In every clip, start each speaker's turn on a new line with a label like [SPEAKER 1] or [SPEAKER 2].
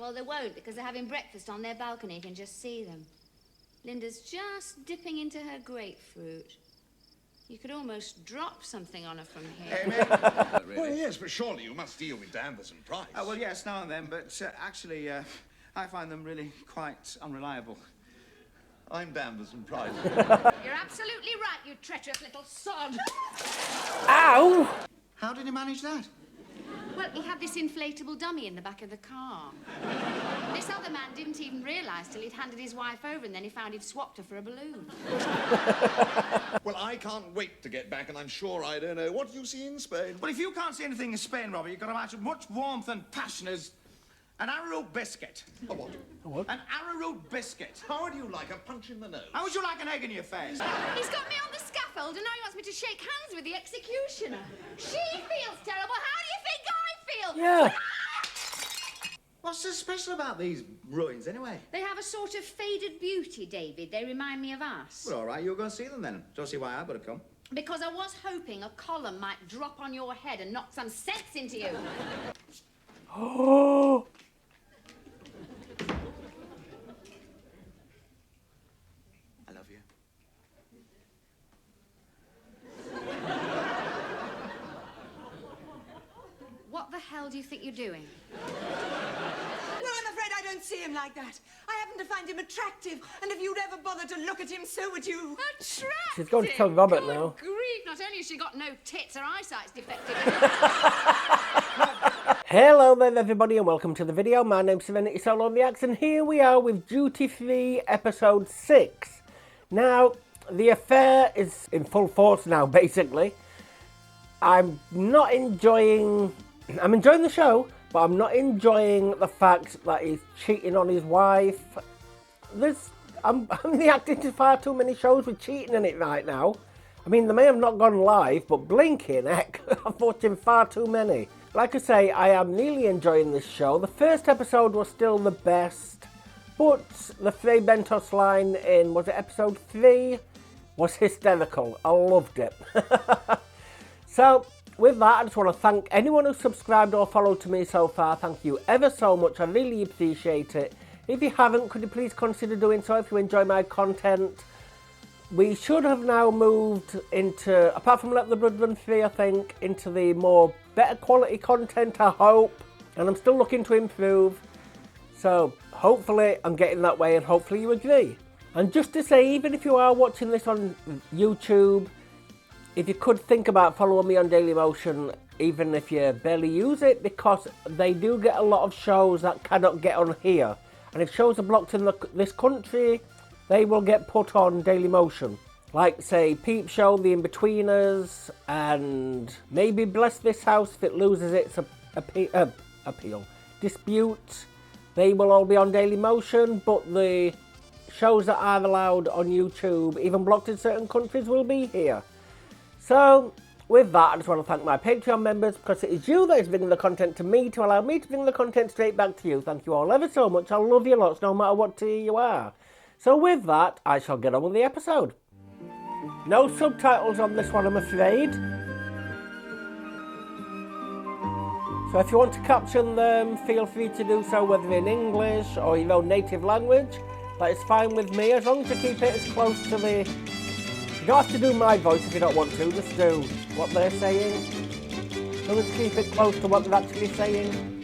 [SPEAKER 1] Well, they won't, because they're having breakfast on their balcony. You can just see them. Linda's just dipping into her grapefruit. You could almost drop something on her from here.
[SPEAKER 2] Really? Well, yes, but surely you must deal with Danvers and Price.
[SPEAKER 3] Well, yes, now and then, but actually, I find them really quite unreliable.
[SPEAKER 2] I'm Danvers and Price.
[SPEAKER 1] You're absolutely right, you treacherous little sod.
[SPEAKER 4] Ow!
[SPEAKER 3] How did he manage that?
[SPEAKER 1] Well, he had this inflatable dummy in the back of the car. This other man didn't even realise till he'd handed his wife over, and then he found he'd swapped her for a balloon.
[SPEAKER 2] Well, I can't wait to get back, and I'm sure I don't know. What do you see in Spain?
[SPEAKER 3] Well, if you can't see anything in Spain, Robert, you've got to match as much warmth and passion as an arrowroot biscuit.
[SPEAKER 2] A what?
[SPEAKER 4] A what?
[SPEAKER 3] An arrowroot biscuit.
[SPEAKER 2] How would you like a punch in the nose?
[SPEAKER 3] How would you like an egg in your face?
[SPEAKER 1] He's got me on the scaffold, and now he wants me to shake hands with the executioner. She feels terrible. How do you think I feel?
[SPEAKER 4] Yeah.
[SPEAKER 3] What's so special about these ruins, anyway?
[SPEAKER 1] They have a sort of faded beauty, David. They remind me of us.
[SPEAKER 3] Well, all right, you'll go and see them then. Don't see why I've got to come.
[SPEAKER 1] Because I was hoping a column might drop on your head and knock some sense into you.
[SPEAKER 4] Oh.
[SPEAKER 3] I love you.
[SPEAKER 1] What the hell do you think you're doing?
[SPEAKER 5] Well, I'm afraid I don't see him like that. I happen to find him attractive, and if you'd ever bother to look at him, so would you.
[SPEAKER 1] Attractive?
[SPEAKER 4] She's going to tell Robert
[SPEAKER 1] Good
[SPEAKER 4] now.
[SPEAKER 1] grief, not only has she got no tits, her eyesight's defective.
[SPEAKER 4] Hello there everybody and welcome to the video. My name's Serenity Soul on the Axe and here we are with Duty Free episode 6. Now, the affair is in full force now basically. I'm enjoying the show, but I'm not enjoying the fact that he's cheating on his wife. I'm reacting to far too many shows with cheating in it right now. I mean, they may have not gone live, but blinking heck, I'm watching far too many. Like I say, I am really enjoying this show. The first episode was still the best, but the Frey Bentos line in, was it episode 3, was hysterical. I loved it. So, with that, I just want to thank anyone who subscribed or followed to me so far. Thank you ever so much. I really appreciate it. If you haven't, could you please consider doing so if you enjoy my content? We should have now moved into, apart from Let the Blood Run Free, I think, into the more better quality content, I hope. And I'm still looking to improve. So, hopefully I'm getting that way and hopefully you agree. And just to say, even if you are watching this on YouTube, if you could think about following me on Dailymotion, even if you barely use it, because they do get a lot of shows that cannot get on here. And if shows are blocked in this country, they will get put on Dailymotion. Like, say, Peep Show, The Inbetweeners, and maybe Bless This House if it loses its dispute. They will all be on Dailymotion, but the shows that are allowed on YouTube, even blocked in certain countries, will be here. So, with that, I just want to thank my Patreon members, because it is you that is bringing the content to me to allow me to bring the content straight back to you. Thank you all ever so much. I love you lots, no matter what tier you are. So with that, I shall get on with the episode. No subtitles on this one, I'm afraid. So if you want to caption them, feel free to do so, whether in English or your own native language. That is fine with me, as long as you keep it as close to the... You don't have to do my voice if you don't want to, just do what they're saying. So let's keep it close to what they're actually saying.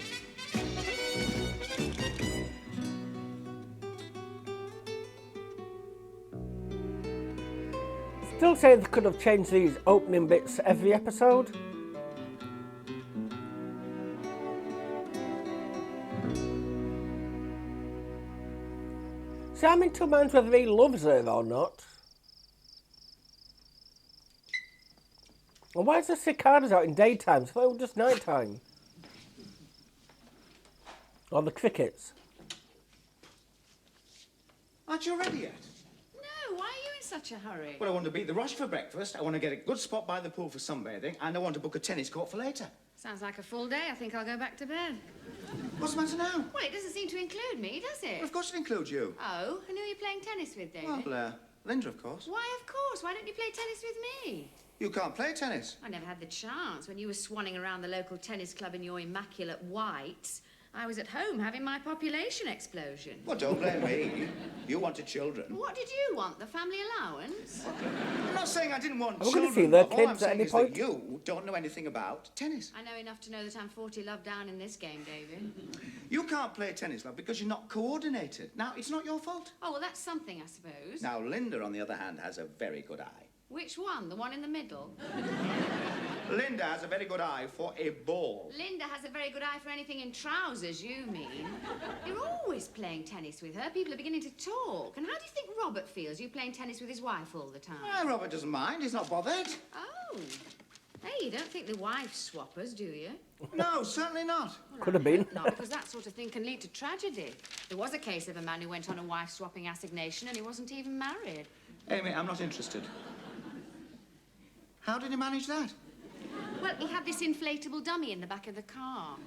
[SPEAKER 4] Still say they could have changed these opening bits every episode. See, I'm in two minds whether he loves her or not. Well, why is the cicadas out in daytime? So they were just nighttime. Or the crickets.
[SPEAKER 3] Aren't you ready yet?
[SPEAKER 1] No, why are you in such a hurry?
[SPEAKER 3] Well, I want to beat the rush for breakfast, I want to get a good spot by the pool for sunbathing, and I want to book a tennis court for later.
[SPEAKER 1] Sounds like a full day. I think I'll go back to bed.
[SPEAKER 3] What's the matter now?
[SPEAKER 1] Well, it doesn't seem to include me, does it?
[SPEAKER 3] Well, of course it includes you.
[SPEAKER 1] Oh, and who are you playing tennis with, David?
[SPEAKER 3] Well, Linda, of course.
[SPEAKER 1] Why, of course? Why don't you play tennis with me?
[SPEAKER 3] You can't play tennis.
[SPEAKER 1] I never had the chance. When you were swanning around the local tennis club in your immaculate whites, I was at home having my population explosion.
[SPEAKER 3] Well, don't blame me. You wanted children.
[SPEAKER 1] What did you want? The family allowance?
[SPEAKER 3] I'm not saying I didn't want
[SPEAKER 4] Are we
[SPEAKER 3] children.
[SPEAKER 4] going to see their
[SPEAKER 3] All I'm
[SPEAKER 4] kids at
[SPEAKER 3] saying
[SPEAKER 4] any
[SPEAKER 3] is
[SPEAKER 4] point?
[SPEAKER 3] that you don't know anything about tennis.
[SPEAKER 1] I know enough to know that I'm 40 love down in this game, David.
[SPEAKER 3] You can't play tennis, love, because you're not coordinated. Now, it's not your fault.
[SPEAKER 1] Oh, well, that's something, I suppose.
[SPEAKER 3] Now, Linda, on the other hand, has a very good eye.
[SPEAKER 1] Which one? The one in the middle?
[SPEAKER 3] Linda has a very good eye for a ball.
[SPEAKER 1] Linda has a very good eye for anything in trousers, you mean. You're always playing tennis with her. People are beginning to talk. And how do you think Robert feels, you playing tennis with his wife all the time?
[SPEAKER 3] Well, Robert doesn't mind. He's not bothered.
[SPEAKER 1] Oh. Hey, you don't think the wife swappers, do you?
[SPEAKER 3] No, certainly not.
[SPEAKER 4] Could have been.
[SPEAKER 1] Not, because that sort of thing can lead to tragedy. There was a case of a man who went on a wife-swapping assignation and he wasn't even married.
[SPEAKER 3] Amy, I'm not interested. How did he manage that?
[SPEAKER 1] Well, he had this inflatable dummy in the back of the car.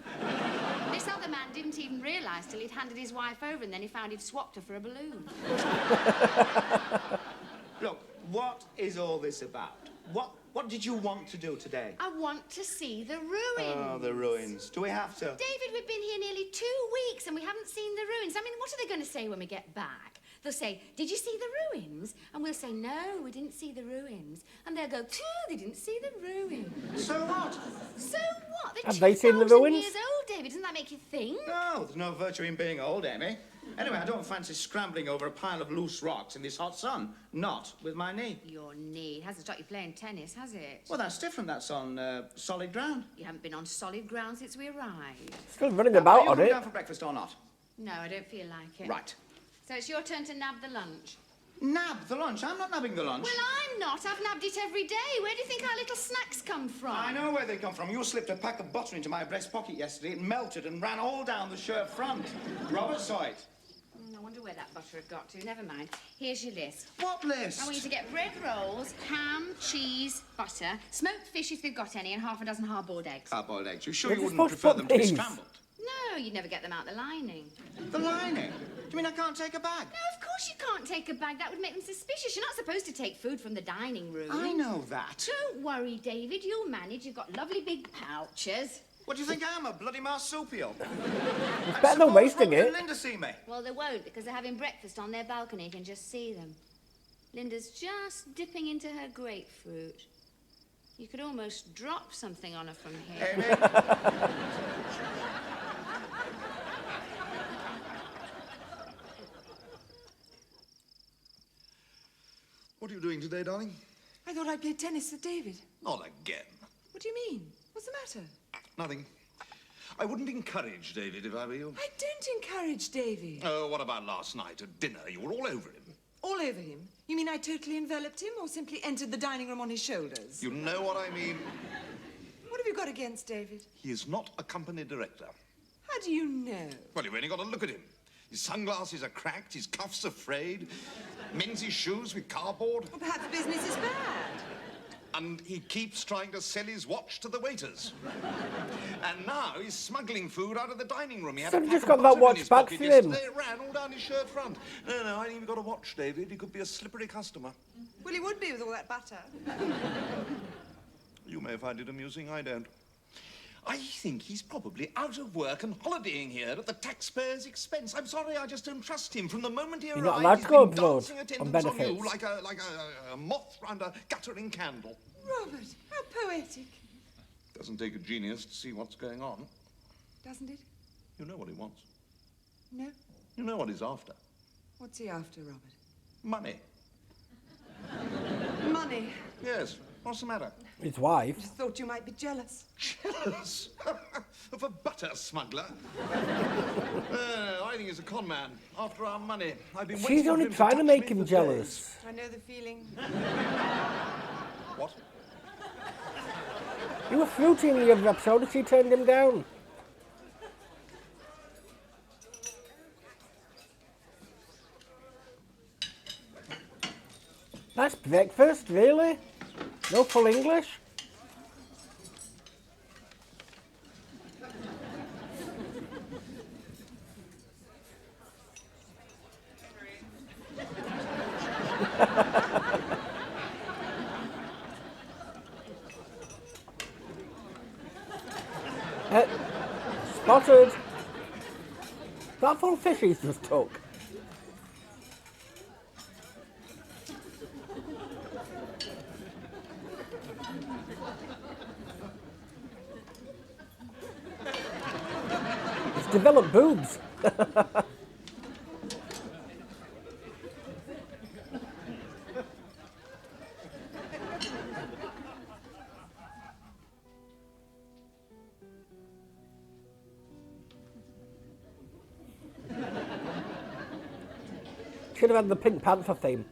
[SPEAKER 1] This other man didn't even realise till he'd handed his wife over, and then he found he'd swapped her for a balloon.
[SPEAKER 3] Look, what is all this about? What did you want to do today?
[SPEAKER 1] I want to see the ruins.
[SPEAKER 3] Oh, the ruins. Do we have to?
[SPEAKER 1] David, we've been here nearly 2 weeks and we haven't seen the ruins. I mean, what are they going to say when we get back? They'll say, did you see the ruins? And we'll say, no, we didn't see the ruins. And they'll go, they didn't see the ruins.
[SPEAKER 3] So what?
[SPEAKER 1] So what? They're
[SPEAKER 4] Have they seen the
[SPEAKER 1] 2,000
[SPEAKER 4] ruins?
[SPEAKER 1] years old, David. Doesn't that make you think?
[SPEAKER 3] No, there's no virtue in being old, Amy. Anyway, I don't fancy scrambling over a pile of loose rocks in this hot sun. Not with my knee.
[SPEAKER 1] Your knee hasn't stopped you playing tennis, has it?
[SPEAKER 3] Well, that's different. That's on solid ground.
[SPEAKER 1] You haven't been on solid ground since we arrived.
[SPEAKER 4] Still running
[SPEAKER 3] Are
[SPEAKER 4] about
[SPEAKER 3] you
[SPEAKER 4] on
[SPEAKER 3] coming
[SPEAKER 4] it.
[SPEAKER 3] down for breakfast or not?
[SPEAKER 1] No, I don't feel like it.
[SPEAKER 3] Right.
[SPEAKER 1] So it's your turn to nab the lunch.
[SPEAKER 3] Nab the lunch. I'm not nabbing the lunch.
[SPEAKER 1] Well, I'm not. I've nabbed it every day. Where do you think our little snacks come from?
[SPEAKER 3] I know where they come from. You slipped a pack of butter into my breast pocket yesterday. It melted and ran all down the shirt front. Robert saw it.
[SPEAKER 1] I wonder where that butter had got to. Never mind. Here's your list.
[SPEAKER 3] What list?
[SPEAKER 1] I want you to get bread rolls, ham, cheese, butter, smoked fish if they've got any, and half a dozen hard-boiled eggs.
[SPEAKER 3] Hard-boiled eggs. You sure
[SPEAKER 4] We're
[SPEAKER 3] you
[SPEAKER 4] just
[SPEAKER 3] wouldn't
[SPEAKER 4] supposed to
[SPEAKER 3] prefer them
[SPEAKER 4] put
[SPEAKER 3] to be
[SPEAKER 4] these.
[SPEAKER 3] scrambled?
[SPEAKER 1] No, you'd never get them out the lining.
[SPEAKER 3] The lining? Do you mean I can't take a bag?
[SPEAKER 1] No, of course you can't take a bag. That would make them suspicious. You're not supposed to take food from the dining room.
[SPEAKER 3] I know that.
[SPEAKER 1] Don't worry, David. You'll manage. You've got lovely big pouches.
[SPEAKER 3] What do you think I am, a bloody marsupial?
[SPEAKER 4] It's better than wasting
[SPEAKER 3] Robert
[SPEAKER 4] it.
[SPEAKER 3] and Linda see me.
[SPEAKER 1] Well, they won't, because they're having breakfast on their balcony. You can just see them. Linda's just dipping into her grapefruit. You could almost drop something on her from here.
[SPEAKER 3] Amy?
[SPEAKER 2] What are you doing today, darling?
[SPEAKER 5] I thought I'd play tennis with David.
[SPEAKER 2] Not again.
[SPEAKER 5] What do you mean? What's the matter?
[SPEAKER 2] Nothing. I wouldn't encourage David if I were you.
[SPEAKER 5] I don't encourage David.
[SPEAKER 2] Oh, what about last night at dinner? You were all over him.
[SPEAKER 5] All over him? You mean I totally enveloped him or simply entered the dining room on his shoulders?
[SPEAKER 2] You know what I mean?
[SPEAKER 5] What have you got against David?
[SPEAKER 2] He is not a company director.
[SPEAKER 5] How do you know?
[SPEAKER 2] Well, you've only got to look at him. His sunglasses are cracked, his cuffs are frayed, mends his shoes with cardboard,
[SPEAKER 5] Well, perhaps business is bad.
[SPEAKER 2] and he keeps trying to sell his watch to the waiters. And now he's smuggling food out of the dining room. He had
[SPEAKER 4] So
[SPEAKER 2] a
[SPEAKER 4] he
[SPEAKER 2] pack
[SPEAKER 4] just
[SPEAKER 2] of
[SPEAKER 4] got that
[SPEAKER 2] butter in
[SPEAKER 4] watch
[SPEAKER 2] his
[SPEAKER 4] back
[SPEAKER 2] pocket
[SPEAKER 4] for him.
[SPEAKER 2] yesterday. It ran all down his shirt front. No, I ain't even got a watch, David. He could be a slippery customer.
[SPEAKER 5] Well, he would be with all that butter.
[SPEAKER 2] You may find it amusing, I don't. I think he's probably out of work and holidaying here at the taxpayer's expense. I'm sorry, I just don't trust him. From the moment he arrived,
[SPEAKER 4] not allowed
[SPEAKER 2] he's
[SPEAKER 4] to go
[SPEAKER 2] been
[SPEAKER 4] abroad
[SPEAKER 2] dancing
[SPEAKER 4] on
[SPEAKER 2] attendance on you
[SPEAKER 4] benefits.
[SPEAKER 2] like a moth round a guttering candle.
[SPEAKER 5] Robert, how poetic.
[SPEAKER 2] Doesn't take a genius to see what's going on.
[SPEAKER 5] Doesn't it?
[SPEAKER 2] You know what he wants.
[SPEAKER 5] No?
[SPEAKER 2] You know what he's after.
[SPEAKER 5] What's he after, Robert?
[SPEAKER 2] Money.
[SPEAKER 5] Money.
[SPEAKER 2] Yes. What's the matter?
[SPEAKER 4] His wife.
[SPEAKER 5] Just thought you might be jealous.
[SPEAKER 2] Jealous of a butter smuggler. I think he's a con man. After our money, I've been waiting
[SPEAKER 4] She's
[SPEAKER 2] for
[SPEAKER 4] only
[SPEAKER 2] him
[SPEAKER 4] trying to
[SPEAKER 2] touch
[SPEAKER 4] make
[SPEAKER 2] me
[SPEAKER 4] him
[SPEAKER 2] for
[SPEAKER 4] jealous.
[SPEAKER 5] I know the feeling.
[SPEAKER 2] days. What?
[SPEAKER 4] You were fruity in the other episode and she turned him down. That's breakfast, really? No full English? Spotted. full fish he's just took? It's developed boobs. Should have had the Pink Panther theme.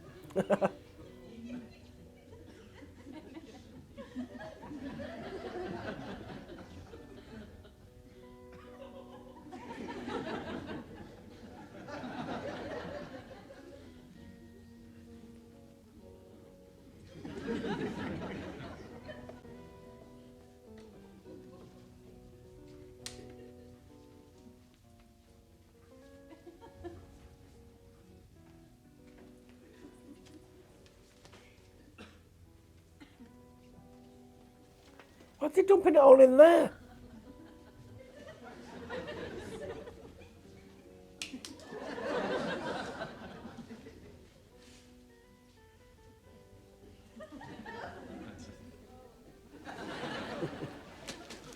[SPEAKER 4] What's he dumping it all in there?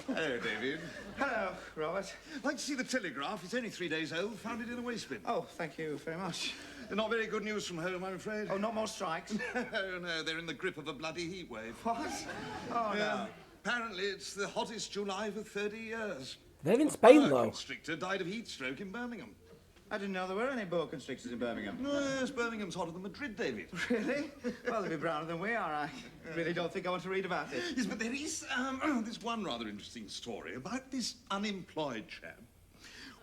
[SPEAKER 2] Hello, David.
[SPEAKER 3] Hello, Robert.
[SPEAKER 2] Like to see the telegraph. It's only 3 days old. Found it in a waste bin.
[SPEAKER 3] Oh, thank you very much.
[SPEAKER 2] Not very good news from home, I'm afraid.
[SPEAKER 3] Oh, not more strikes?
[SPEAKER 2] No, they're in the grip of a bloody heat wave.
[SPEAKER 3] What? Oh, no.
[SPEAKER 2] Apparently, it's the hottest July for 30 years.
[SPEAKER 4] They're in Spain,
[SPEAKER 2] A
[SPEAKER 4] though.
[SPEAKER 2] constrictor died of heat stroke in Birmingham.
[SPEAKER 3] I didn't know there were any boa constrictors in Birmingham.
[SPEAKER 2] Yes, Birmingham's hotter than Madrid, David.
[SPEAKER 3] Really? Well, they'll be browner than we are. I really don't think I want to read about it.
[SPEAKER 2] Yes, but there is this one rather interesting story about this unemployed chap.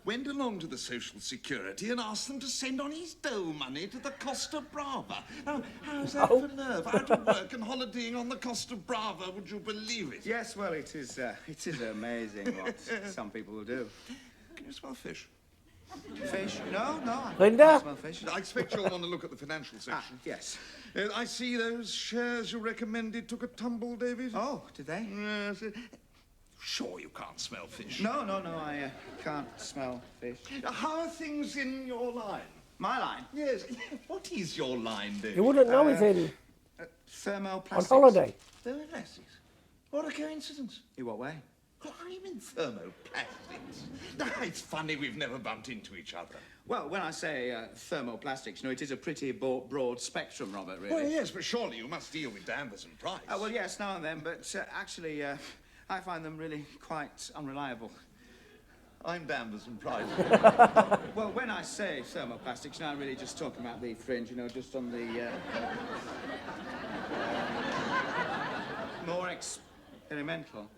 [SPEAKER 2] Went along to the Social Security and asked them to send on his dole money to the Costa Brava. Now, how's that for nerve? Out of work and holidaying on the Costa Brava, would you believe it?
[SPEAKER 3] Yes, well, it is amazing what some people will do.
[SPEAKER 2] Can you smell fish?
[SPEAKER 3] Fish? No, I
[SPEAKER 4] Linda?
[SPEAKER 3] can't smell fish.
[SPEAKER 2] I expect you'll want to look at the financial section.
[SPEAKER 3] Yes.
[SPEAKER 2] I see those shares you recommended took a tumble, David.
[SPEAKER 3] Oh, did they?
[SPEAKER 2] Yes. Sure you can't smell fish.
[SPEAKER 3] No, I can't smell fish.
[SPEAKER 2] How are things in your line?
[SPEAKER 3] My line?
[SPEAKER 2] Yes. What is your line, David?
[SPEAKER 4] You wouldn't know he's in
[SPEAKER 3] Thermoplastics.
[SPEAKER 4] on holiday.
[SPEAKER 2] Thermoplastics. What a coincidence.
[SPEAKER 3] In what way?
[SPEAKER 2] Oh, I'm in thermoplastics. It's funny we've never bumped into each other.
[SPEAKER 3] Well, when I say thermoplastics, it is a pretty broad spectrum, Robert, really.
[SPEAKER 2] Well, yes, but surely you must deal with Danvers and Price.
[SPEAKER 3] Well, yes, now and then, but actually, I find them really quite unreliable.
[SPEAKER 2] I'm Danvers and Price.
[SPEAKER 3] Well, when I say thermoplastics, now I'm really just talking about the fringe, just on the more experimental.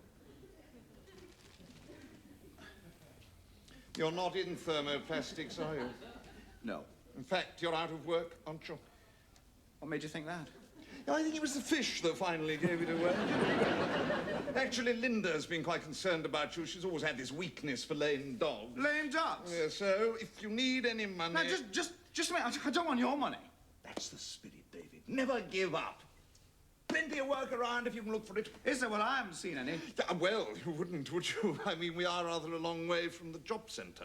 [SPEAKER 2] You're not in thermoplastics, are you?
[SPEAKER 3] No.
[SPEAKER 2] In fact, you're out of work, aren't you?
[SPEAKER 3] What made you think that?
[SPEAKER 2] I think it was the fish that finally gave it away. Actually, Linda's been quite concerned about you. She's always had this weakness for lame dogs.
[SPEAKER 3] Lame ducks?
[SPEAKER 2] Yeah, so if you need any money...
[SPEAKER 3] Now, just a minute. I don't want your money.
[SPEAKER 2] That's the spirit, David. Never give up. Plenty of work around if you can look for it.
[SPEAKER 3] Is there? Well, I haven't seen any.
[SPEAKER 2] Well, you wouldn't, would you? I mean, we are rather a long way from the job centre.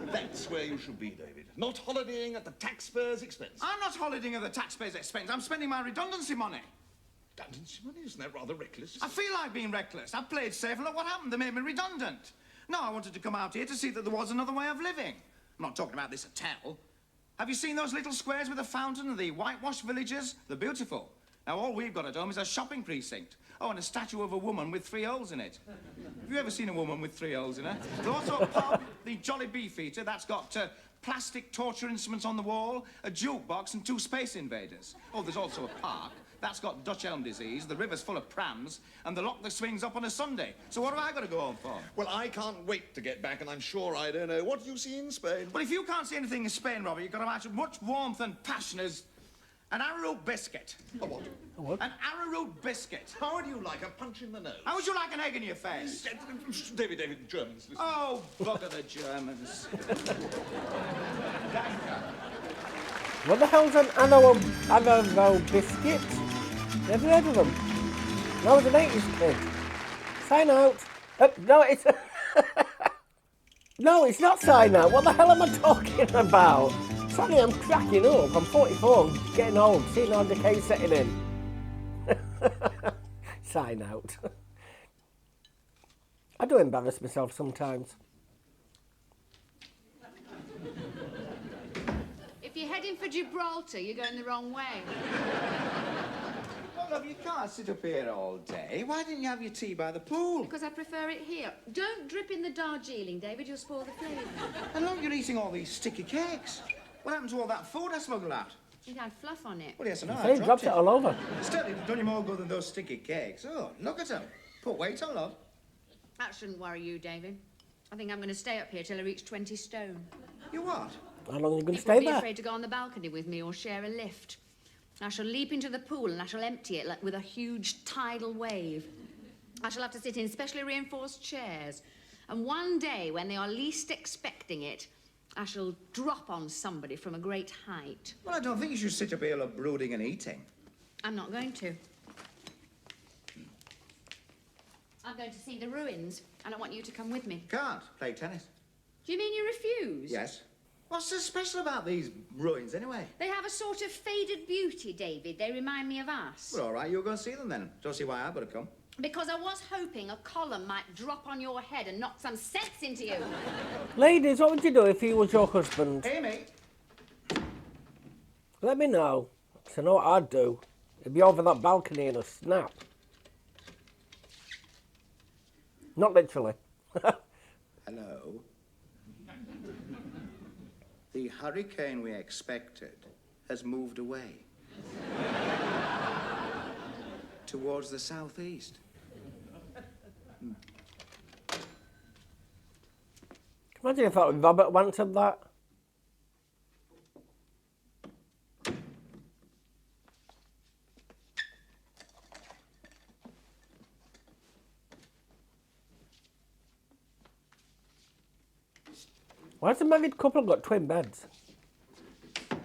[SPEAKER 2] That's where you should be, David. Not holidaying at the taxpayer's expense.
[SPEAKER 3] I'm not holidaying at the taxpayer's expense. I'm spending my redundancy money.
[SPEAKER 2] Redundancy money? Isn't that rather reckless?
[SPEAKER 3] I feel like being reckless. I've played safe, and look what happened. They made me redundant. No, I wanted to come out here to see that there was another way of living. I'm not talking about this hotel. Have you seen those little squares with a fountain and the whitewashed villages? They're beautiful. Now, all we've got at home is a shopping precinct. Oh, and a statue of a woman with 3 holes in it. Have you ever seen a woman with 3 holes in her? There's also a pub, the Jolly Beefeater, that's got plastic torture instruments on the wall, a jukebox and 2 space invaders. Oh, there's also a park. That's got Dutch elm disease, the river's full of prams, and the lock that swings up on a Sunday. So what have I got to go home for?
[SPEAKER 2] Well, I can't wait to get back, and I'm sure I don't know. What do you see in Spain?
[SPEAKER 3] Well, if you can't see anything in Spain, Robert, you've got to match with much warmth and passion as an arrowroot biscuit.
[SPEAKER 2] A what?
[SPEAKER 4] A what?
[SPEAKER 3] An arrowroot biscuit.
[SPEAKER 2] How would you like a punch in the nose?
[SPEAKER 3] How would you like an egg in your face?
[SPEAKER 2] David, Germans, listen.
[SPEAKER 3] Oh, bugger the Germans.
[SPEAKER 4] What the hell's an Anaro biscuit? Never heard of them. That was an 80s kid. Sign out. No, it's... No, it's not sign out. What the hell am I talking about? Sorry, I'm cracking up. I'm 44, I'm getting old, seeing how decay setting in. Sign out. I do embarrass myself sometimes.
[SPEAKER 1] If you're heading for Gibraltar, you're going the wrong way.
[SPEAKER 3] Well, love, you can't sit up here all day. Why didn't you have your tea by the pool?
[SPEAKER 1] Because I prefer it here. Don't drip in the Darjeeling, David. You'll spoil the flavour.
[SPEAKER 3] And look, you're eating all these sticky cakes. What happened to all that food I smuggled out?
[SPEAKER 1] It had fluff on it.
[SPEAKER 3] Well, yes, I know.
[SPEAKER 4] He dropped it all over.
[SPEAKER 3] Still, it'd done you more good than those sticky cakes. Oh, look at them. Put weight on, love.
[SPEAKER 1] That shouldn't worry you, David. I think I'm going to stay up here till I reach 20 stone.
[SPEAKER 3] You what?
[SPEAKER 4] How long are you going to
[SPEAKER 1] People
[SPEAKER 4] stay
[SPEAKER 1] be
[SPEAKER 4] there?
[SPEAKER 1] afraid to go on the balcony with me or share a lift. I shall leap into the pool and I shall empty it like with a huge tidal wave. I shall have to sit in specially reinforced chairs. And one day, when they are least expecting it, I shall drop on somebody from a great height.
[SPEAKER 3] Well, I don't think you should sit up here like brooding and eating.
[SPEAKER 1] I'm not going to. I'm going to see the ruins, and I want you to come with me.
[SPEAKER 3] Can't. Play tennis.
[SPEAKER 1] Do you mean you refuse?
[SPEAKER 3] Yes. What's so special about these ruins, anyway?
[SPEAKER 1] They have a sort of faded beauty, David. They remind me of us.
[SPEAKER 3] Well, all right, you'll go and see them then. Don't see why I've got to come.
[SPEAKER 1] Because I was hoping a column might drop on your head and knock some sense into you.
[SPEAKER 4] Ladies, what would you do if he was your husband?
[SPEAKER 3] Amy!
[SPEAKER 4] Let me know. 'Cause I know what I'd do. He'd be over that balcony in a snap. Not literally.
[SPEAKER 3] Hello. The hurricane we expected has moved away. Towards the southeast.
[SPEAKER 4] Imagine if that was Robert who answered that. Why has the married couple got twin beds?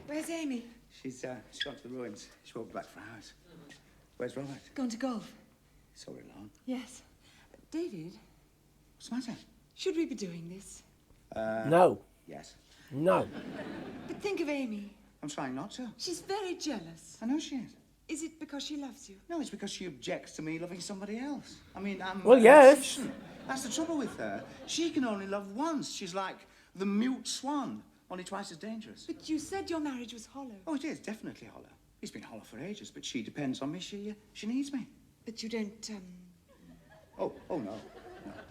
[SPEAKER 5] Where's Amy?
[SPEAKER 3] She's gone to the ruins. She won't be back for hours. Where's Robert?
[SPEAKER 5] Gone to golf.
[SPEAKER 3] So we're alone.
[SPEAKER 5] Yes. David,
[SPEAKER 3] What's the matter?
[SPEAKER 5] should we be doing this?
[SPEAKER 4] No.
[SPEAKER 3] Yes.
[SPEAKER 4] No.
[SPEAKER 5] But think of Amy.
[SPEAKER 3] I'm trying not to.
[SPEAKER 5] She's very jealous.
[SPEAKER 3] I know she is.
[SPEAKER 5] Is it because she loves you?
[SPEAKER 3] No, it's because she objects to me loving somebody else. I mean, I'm
[SPEAKER 4] Well,
[SPEAKER 3] an
[SPEAKER 4] yes.
[SPEAKER 3] exception. That's the trouble with her. She can only love once. She's like the mute swan, only twice as dangerous.
[SPEAKER 5] But you said your marriage was hollow.
[SPEAKER 3] Oh, it is, definitely hollow. It's been hollow for ages, but she depends on me. She needs me.
[SPEAKER 5] But you don't,
[SPEAKER 3] Oh, no. No,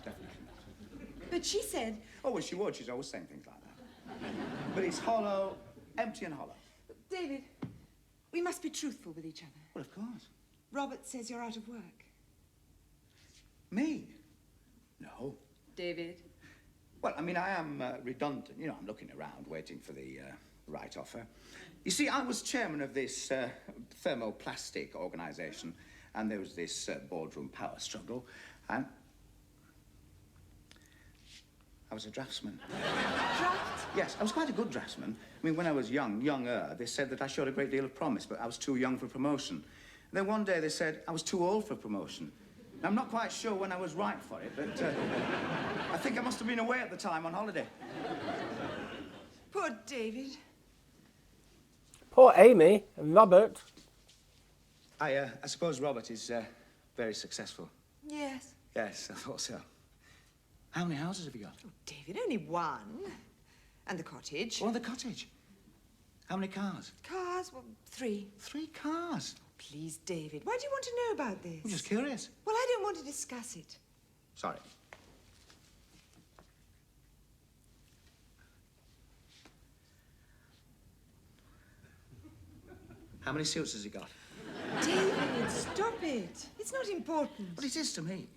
[SPEAKER 3] definitely not.
[SPEAKER 5] But she said...
[SPEAKER 3] Oh, well, she would. She's always saying things like that. But it's hollow, empty and hollow.
[SPEAKER 5] David, we must be truthful with each other.
[SPEAKER 3] Well, of course.
[SPEAKER 5] Robert says you're out of work.
[SPEAKER 3] Me? No.
[SPEAKER 5] David?
[SPEAKER 3] Well, I mean, I am redundant. You know, I'm looking around, waiting for the right offer. You see, I was chairman of this thermoplastic organisation, and there was this boardroom power struggle, and I was a draftsman.
[SPEAKER 5] Draft?
[SPEAKER 3] Yes, I was quite a good draftsman. I mean, when I was younger, they said that I showed a great deal of promise, but I was too young for promotion. And then one day they said I was too old for promotion. I'm not quite sure when I was right for it, but I think I must have been away at the time on holiday.
[SPEAKER 5] Poor David.
[SPEAKER 4] Poor Amy and Robert.
[SPEAKER 3] I suppose Robert is very successful.
[SPEAKER 5] Yes.
[SPEAKER 3] Yes, I thought so. How many houses have you got?
[SPEAKER 5] Oh, David, only one. And the cottage.
[SPEAKER 3] Oh, the cottage. How many cars?
[SPEAKER 5] Cars? Well, 3.
[SPEAKER 3] 3 cars.
[SPEAKER 5] Please, David, why do you want to know about this?
[SPEAKER 3] I'm just curious.
[SPEAKER 5] Well, I don't want to discuss it.
[SPEAKER 3] Sorry. How many suits has he got?
[SPEAKER 5] David, stop it. It's not important.
[SPEAKER 3] But it is to me.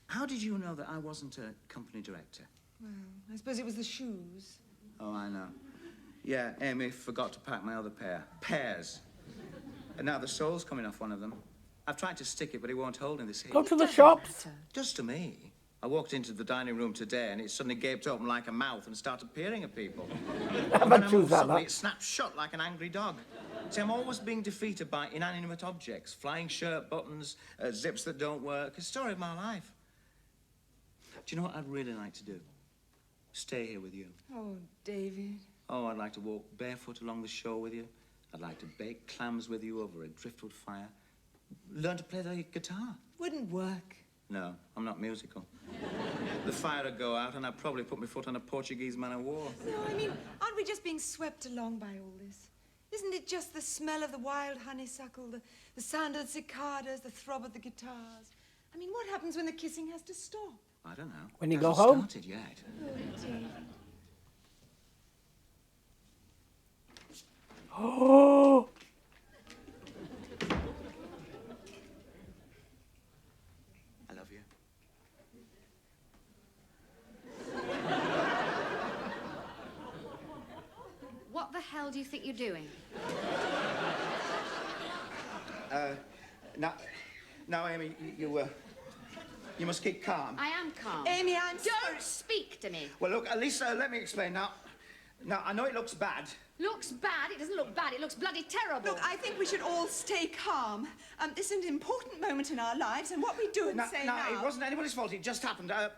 [SPEAKER 3] How did you know that I wasn't a company director?
[SPEAKER 5] Well, I suppose it was the shoes.
[SPEAKER 3] Oh, I know. Yeah, Amy forgot to pack my other pair. Pairs. And now the sole's coming off one of them. I've tried to stick it, but it won't hold in this heat.
[SPEAKER 4] Go to the
[SPEAKER 5] Doesn't
[SPEAKER 4] shops.
[SPEAKER 5] matter.
[SPEAKER 3] Just to me. I walked into the dining room today, and it suddenly gaped open like a mouth and started peering at people.
[SPEAKER 4] How
[SPEAKER 3] And when
[SPEAKER 4] about
[SPEAKER 3] I
[SPEAKER 4] you,
[SPEAKER 3] moved suddenly,
[SPEAKER 4] that?
[SPEAKER 3] it snapped shut like an angry dog. See, I'm always being defeated by inanimate objects, flying shirt buttons, zips that don't work. It's the story of my life. Do you know what I'd really like to do? stay here with you.
[SPEAKER 5] Oh, David.
[SPEAKER 3] Oh, I'd like to walk barefoot along the shore with you. I'd like to bake clams with you over a driftwood fire. Learn to play the guitar.
[SPEAKER 5] Wouldn't work.
[SPEAKER 3] No, I'm not musical. The fire would go out and I'd probably put my foot on a Portuguese man of war.
[SPEAKER 5] No, I mean, aren't we just being swept along by all this? Isn't it just the smell of the wild honeysuckle, the sound of the cicadas, the throb of the guitars? I mean, what happens when the kissing has to stop?
[SPEAKER 3] I don't know.
[SPEAKER 4] When you
[SPEAKER 3] It
[SPEAKER 4] go
[SPEAKER 3] hasn't
[SPEAKER 4] home?
[SPEAKER 3] started yet.
[SPEAKER 5] Oh, David.
[SPEAKER 4] Oh,
[SPEAKER 3] I love you.
[SPEAKER 1] What the hell do you think you're doing?
[SPEAKER 3] Now, Amy, you must keep calm.
[SPEAKER 1] I am calm.
[SPEAKER 5] Amy, I'm sorry.
[SPEAKER 1] Don't speak to me.
[SPEAKER 3] Well, look, at least let me explain now. Now, I know it looks bad.
[SPEAKER 1] Looks bad? It doesn't look bad. It looks bloody terrible.
[SPEAKER 5] Look, I think we should all stay calm. This is an important moment in our lives, and what we do and say now...
[SPEAKER 3] It wasn't anybody's fault. It just happened. There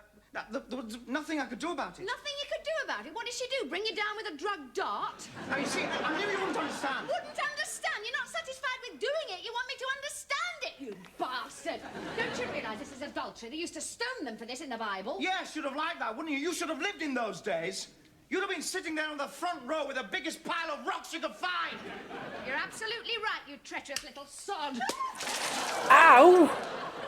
[SPEAKER 3] was nothing I could do about it.
[SPEAKER 1] Nothing you could do about it? What did she do? Bring you down with a drug dart?
[SPEAKER 3] Now, you see, I knew you wouldn't understand.
[SPEAKER 1] Wouldn't understand? You're not satisfied with doing it. You want me to understand it, you bastard. Don't you realise this is adultery? They used to stone them for this in the Bible.
[SPEAKER 3] Yeah, should have liked that, wouldn't you? You should have lived in those days. You'd have been sitting there on the front row with the biggest pile of rocks you could find.
[SPEAKER 1] You're absolutely right, you treacherous little sod.
[SPEAKER 4] ow!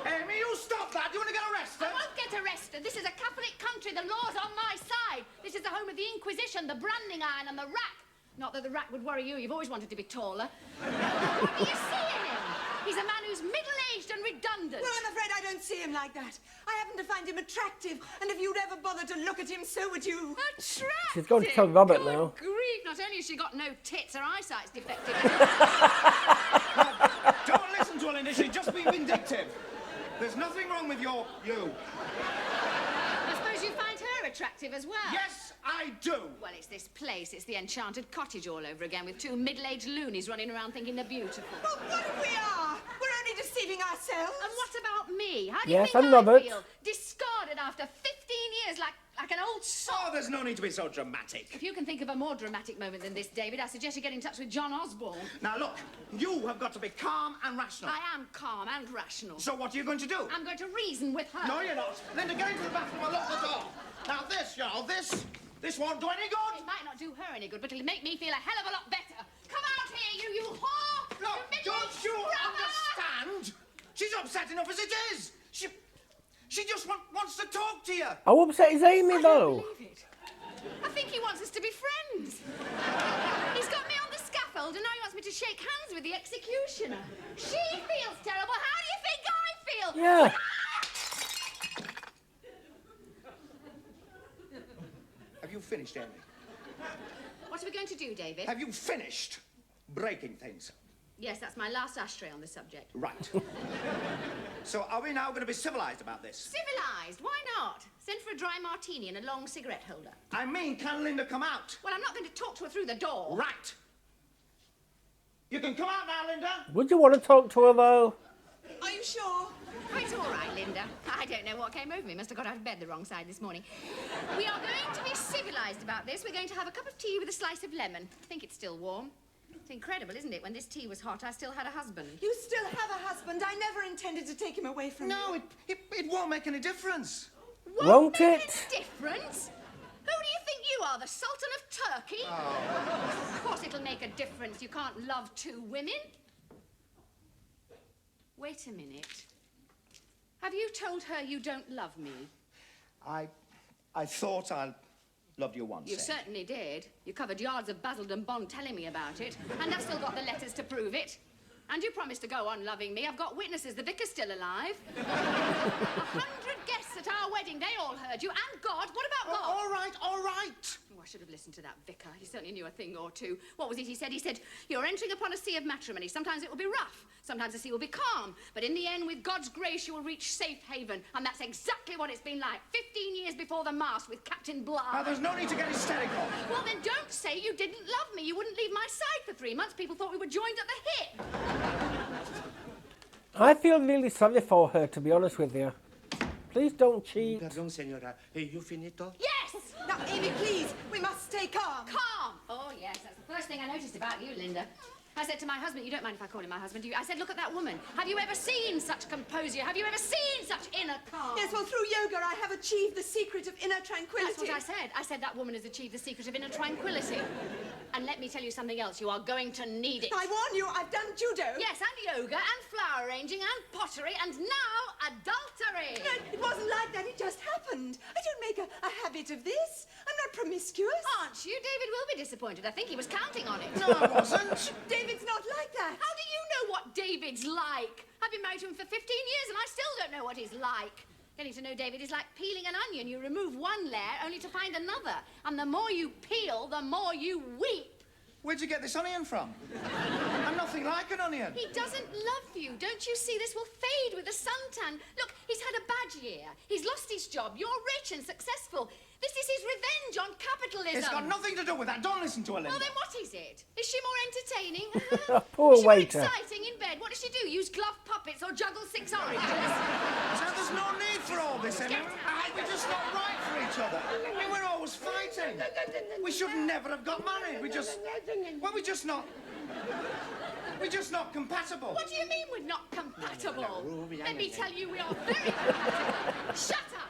[SPEAKER 3] Amy, you stop that. You want to get arrested?
[SPEAKER 1] I won't get arrested. This is a Catholic country. The law's on my side. This is the home of the Inquisition, the branding iron, and the rack. Not that the rack would worry you. You've always wanted to be taller. What do you see in him? He's a man who's middle-aged and redundant.
[SPEAKER 5] Well, I'm afraid I don't see him like that. I happen to find him attractive, and if you'd ever bother to look at him, so would you.
[SPEAKER 1] Attractive?
[SPEAKER 4] She's going to tell Robert
[SPEAKER 1] Good
[SPEAKER 4] now.
[SPEAKER 1] grief, not only has she got no tits, her eyesight's defective.
[SPEAKER 3] Don't listen to her, Linda. She's just being vindictive. There's nothing wrong with you.
[SPEAKER 1] I suppose you find her attractive as well?
[SPEAKER 3] Yes, I do.
[SPEAKER 1] Well, it's this place. It's the enchanted cottage all over again with two middle-aged loonies running around thinking they're beautiful.
[SPEAKER 5] But what if we are? We're only deceiving ourselves.
[SPEAKER 1] And what about me? How do you
[SPEAKER 4] Yes,
[SPEAKER 1] think
[SPEAKER 4] I'm
[SPEAKER 1] I
[SPEAKER 4] Robert.
[SPEAKER 1] feel? Discarded after 15 years like an old
[SPEAKER 3] Oh,
[SPEAKER 1] sock.
[SPEAKER 3] there's no need to be so dramatic.
[SPEAKER 1] If you can think of a more dramatic moment than this, David, I suggest you get in touch with John Osborne.
[SPEAKER 3] Now, look, you have got to be calm and rational.
[SPEAKER 1] I am calm and rational.
[SPEAKER 3] So what are you going to do?
[SPEAKER 1] I'm going to reason with her.
[SPEAKER 3] No, you're not. Linda, get into the bathroom and lock the door. Now, this won't do any good.
[SPEAKER 1] It might not do her any good, but it'll make me feel a hell of a lot better. Come out here, you whore!
[SPEAKER 3] Look,
[SPEAKER 1] You
[SPEAKER 3] don't
[SPEAKER 1] middle-aged
[SPEAKER 3] you
[SPEAKER 1] brother!
[SPEAKER 3] understand? She's upset enough as it is. She just wants to talk to you.
[SPEAKER 4] How upset is Amy,
[SPEAKER 1] I
[SPEAKER 4] though?
[SPEAKER 1] don't believe it. I think he wants us to be friends. He's got me on the scaffold, and now he wants me to shake hands with the executioner. She feels terrible. How do you think I feel?
[SPEAKER 4] Yeah.
[SPEAKER 3] Have you finished, Amy?
[SPEAKER 1] What are we going to do, David?
[SPEAKER 3] Have you finished breaking things?
[SPEAKER 1] Yes, that's my last ashtray on the subject.
[SPEAKER 3] Right. So are we now going to be civilized about this?
[SPEAKER 1] Civilised? Why not? Send for a dry martini and a long cigarette holder.
[SPEAKER 3] I mean, can Linda come out?
[SPEAKER 1] Well, I'm not going to talk to her through the door.
[SPEAKER 3] Right. You can come out now, Linda.
[SPEAKER 4] Would you want to talk to her, though?
[SPEAKER 5] Are you sure?
[SPEAKER 1] Oh, it's all right, Linda. I don't know what came over me. Must have got out of bed the wrong side this morning. We are going to be civilised about this. We're going to have a cup of tea with a slice of lemon. I think it's still warm. It's incredible, isn't it? When this tea was hot, I still had a husband.
[SPEAKER 5] You still have a husband. I never intended to take him away from you.
[SPEAKER 3] No, it won't make any difference.
[SPEAKER 4] Won't
[SPEAKER 1] make
[SPEAKER 4] it?
[SPEAKER 1] a difference? Who do you think you are, the Sultan of Turkey? Oh. Of course it'll make a difference. You can't love two women. Wait a minute. Have you told her you don't love me?
[SPEAKER 3] I thought I loved you once.
[SPEAKER 1] You certainly did. You covered yards of Basildon Bond telling me about it, and I've still got the letters to prove it. And you promised to go on loving me. I've got witnesses. The vicar's still alive. 100 guests at our wedding. They all heard you. And God. What about God?
[SPEAKER 3] All right, all right.
[SPEAKER 1] Oh, I should have listened to that vicar. He certainly knew a thing or two. What was it he said? He said, you're entering upon a sea of matrimony. Sometimes it will be rough. Sometimes the sea will be calm. But in the end, with God's grace, you will reach safe haven. And that's exactly what it's been like. 15 years before the mast with Captain Bligh.
[SPEAKER 3] Now, there's no need to get hysterical.
[SPEAKER 1] Well, then don't say you didn't love me. You wouldn't leave my side for 3 months. People thought we were joined at the hip.
[SPEAKER 4] I feel really sorry for her, to be honest with you. Please don't cheat.
[SPEAKER 6] Perdón, señora. ¿You finito?
[SPEAKER 1] Yes!
[SPEAKER 5] Now, Amy, please, we must stay calm.
[SPEAKER 1] Calm! Oh, yes, that's the first thing I noticed about you, Linda. I said to my husband, you don't mind if I call him my husband, do you? I said, look at that woman. Have you ever seen such composure? Have you ever seen such inner calm?
[SPEAKER 5] Yes, well, through yoga, I have achieved the secret of inner tranquility.
[SPEAKER 1] That's what I said. I said that woman has achieved the secret of inner tranquility. And let me tell you something else. You are going to need it.
[SPEAKER 5] I warn you, I've done judo.
[SPEAKER 1] Yes, and yoga, and flower arranging, and pottery, and now adultery.
[SPEAKER 5] No, it wasn't like that. It just happened. I don't make a habit of this. I'm not promiscuous.
[SPEAKER 1] Aren't you? David will be disappointed. I think he was counting on it.
[SPEAKER 3] No, I wasn't.
[SPEAKER 5] David's not like that.
[SPEAKER 1] How do you know what David's like? I've been married to him for 15 years and I still don't know what he's like. Getting to know David is like peeling an onion. You remove one layer only to find another. And the more you peel, the more you weep.
[SPEAKER 3] Where'd you get this onion from? I'm nothing like an onion.
[SPEAKER 1] He doesn't love you. Don't you see? This will fade with the suntan. Look, he's had a bad year. He's lost his job. You're rich and successful. This is his revenge on capitalism.
[SPEAKER 3] It's got nothing to do with that. Don't listen to her, Linda.
[SPEAKER 1] Well, then what is it? Is she more entertaining?
[SPEAKER 4] Poor
[SPEAKER 1] is she
[SPEAKER 4] waiter.
[SPEAKER 1] more exciting in bed? What does she do? Use glove puppets or juggle 6 oranges?
[SPEAKER 3] So there's no need for all this, Emma. We're just not right for each other. I mean, we're always fighting. We should never have got married. We're just not compatible.
[SPEAKER 1] What do you mean we're not compatible? Let me tell you, we are very compatible. Shut up.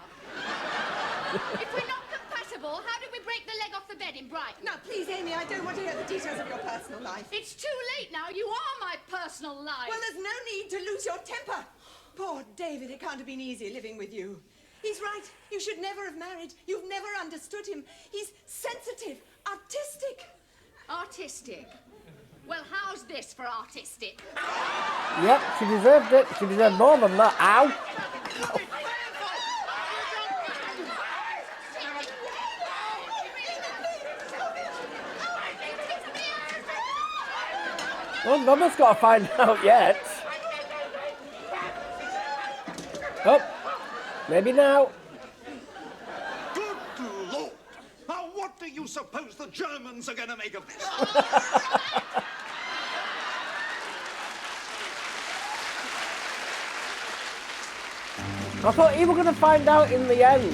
[SPEAKER 1] If we're not compatible, how did we break the leg off the bed in Brighton?
[SPEAKER 5] Now, please, Amy, I don't want to hear the details of your personal life.
[SPEAKER 1] It's too late now. You are my personal life.
[SPEAKER 5] Well, there's no need to lose your temper. Poor David, it can't have been easy living with you. He's right. You should never have married. You've never understood him. He's sensitive, artistic.
[SPEAKER 1] Artistic? Well, how's this for artistic?
[SPEAKER 4] Yep, she deserved it. She deserved more than that. Ow! Well, Mama's got to find out yet. Oh, maybe now.
[SPEAKER 2] Good Lord! Now, what do you suppose the Germans are going to make of this?
[SPEAKER 4] I thought you were going to find out in the end.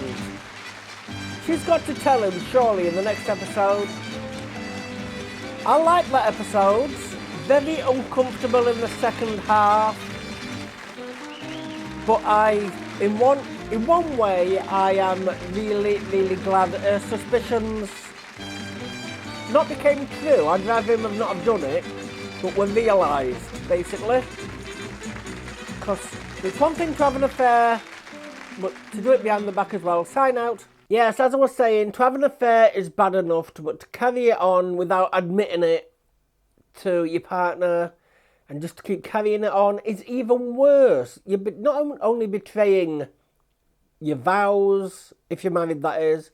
[SPEAKER 4] She's got to tell him, surely, in the next episode. I like that episode. Very uncomfortable in the second half. But in one way, I am really, really glad her suspicions not became true. I'd rather him have not have done it, but were realised, basically. Because it's one thing to have an affair, but to do it behind the back as well. Sign out. Yes, as I was saying, to have an affair is bad enough, but to carry it on without admitting it to your partner and just to keep carrying it on is even worse. You're not only betraying your vows, if you're married that is,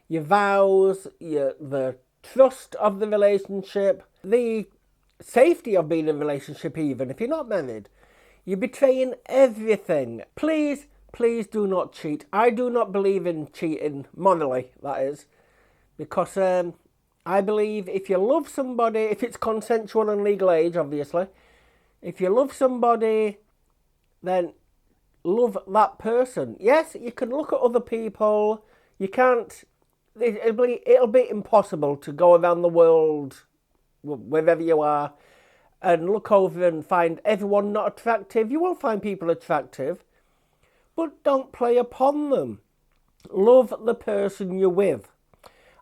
[SPEAKER 4] your vows, the trust of the relationship, the safety of being in a relationship even if you're not married. You're betraying everything. Please, please do not cheat. I do not believe in cheating, morally, that is, because I believe if you love somebody, if it's consensual and legal age, obviously, if you love somebody, then love that person. Yes, you can look at other people. You can't, it'll be impossible to go around the world, wherever you are, and look over and find everyone not attractive. You will find people attractive, but don't play upon them. Love the person you're with.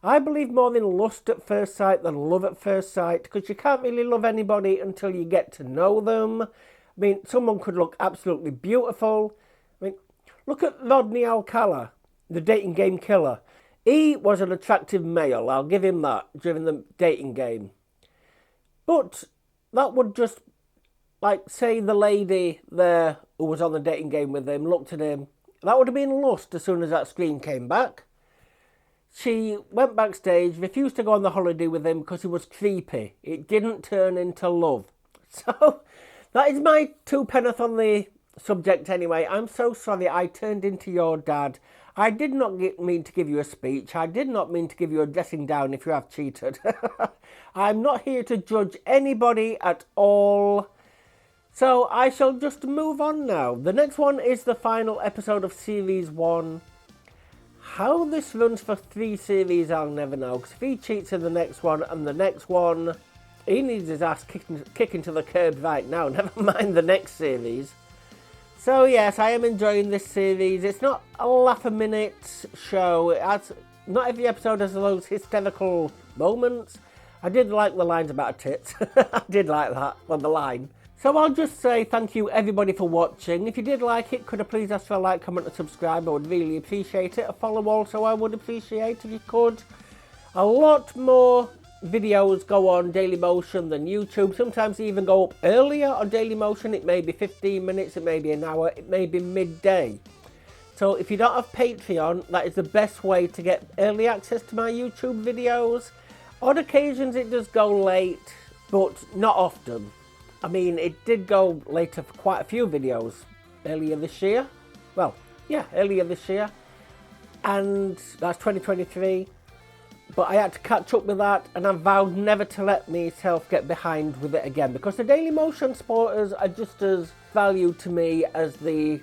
[SPEAKER 4] I believe more in lust at first sight than love at first sight, because you can't really love anybody until you get to know them. I mean, someone could look absolutely beautiful. I mean, look at Rodney Alcala, the dating game killer. He was an attractive male, I'll give him that, during the dating game. But that would just, like, say the lady there who was on the dating game with him looked at him. That would have been lust as soon as that screen came back. She went backstage, refused to go on the holiday with him because he was creepy. It didn't turn into love. So, that is my 2 penneth on the subject anyway. I'm so sorry I turned into your dad. I did not mean to give you a speech. I did not mean to give you a dressing down if you have cheated. I'm not here to judge anybody at all. So, I shall just move on now. The next one is the final episode of Series 1. How this runs for 3 series, I'll never know. Because if he cheats in the next one and the next one, he needs his ass kicking to the curb right now. Never mind the next series. So yes, I am enjoying this series. It's not a laugh-a-minute show. Not every episode has those hysterical moments. I did like the lines about tits. I did like that, on the line. So I'll just say thank you everybody for watching. If you did like it, could I please ask for a like, comment and subscribe? I would really appreciate it. A follow also I would appreciate if you could. A lot more videos go on Dailymotion than YouTube. Sometimes they even go up earlier on Dailymotion. It may be 15 minutes, it may be an hour, it may be midday. So if you don't have Patreon, that is the best way to get early access to my YouTube videos. On occasions it does go late, but not often. I mean, it did go later for quite a few videos earlier this year. Well, yeah, earlier this year. And that's 2023. But I had to catch up with that, and I vowed never to let myself get behind with it again, because the Dailymotion supporters are just as valued to me as the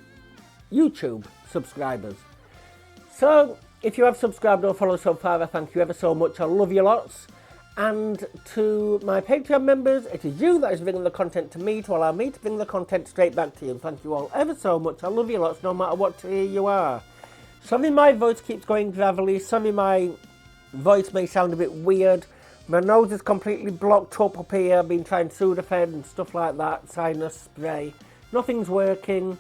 [SPEAKER 4] YouTube subscribers. So, if you have subscribed or followed so far, I thank you ever so much. I love you lots. And to my Patreon members, it is you that is bringing the content to me to allow me to bring the content straight back to you. Thank you all ever so much. I love you lots, no matter what tier you are. Sorry my voice keeps going gravelly. Sorry my voice may sound a bit weird. My nose is completely blocked up here. I've been trying Sudafed and stuff like that, sinus spray. Nothing's working.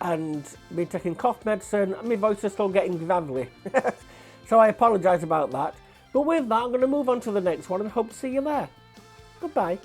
[SPEAKER 4] And been taking cough medicine, and my voice is still getting gravelly. So I apologise about that. But with that, I'm going to move on to the next one and hope to see you there. Goodbye.